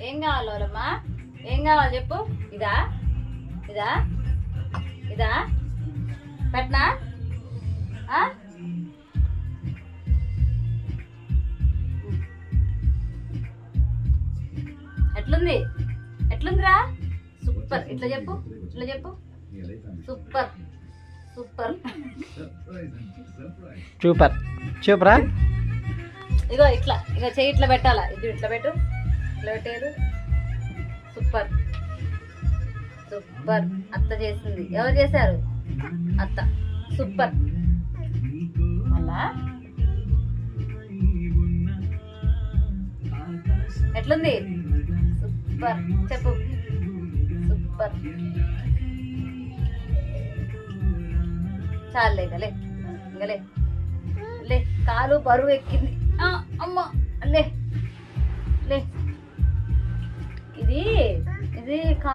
ఏం కావాలి వాళ్ళమ్మా? ఏం కావాలి చెప్పు. ఇదా ఇదా ఇదా పెట్టనా? ఎట్లుంది? ఎట్లుందిరా? సూపర్. ఇట్లా చెప్పు, ఇట్లా చెప్పు. సూపర్ సూపర్ సూపర్ సూపరా. ఇగో ఇట్లా, ఇగో చెయ్యి ఇట్లా పెట్టాలా? ఇది ఇట్లా పెట్టు, ఇట్లా పెట్టేది. Super super. అత్త చేసింది. ఎవరు చేశారు? అత్త. సూపర్. మళ్ళా ఎట్లుంది? సూపర్ చెప్పు. సూపర్. చాలే ఇంకలే, ఇంకలే లే. కాలు బరువు ఎక్కింది. అమ్మ లే లే. ఇది ఇది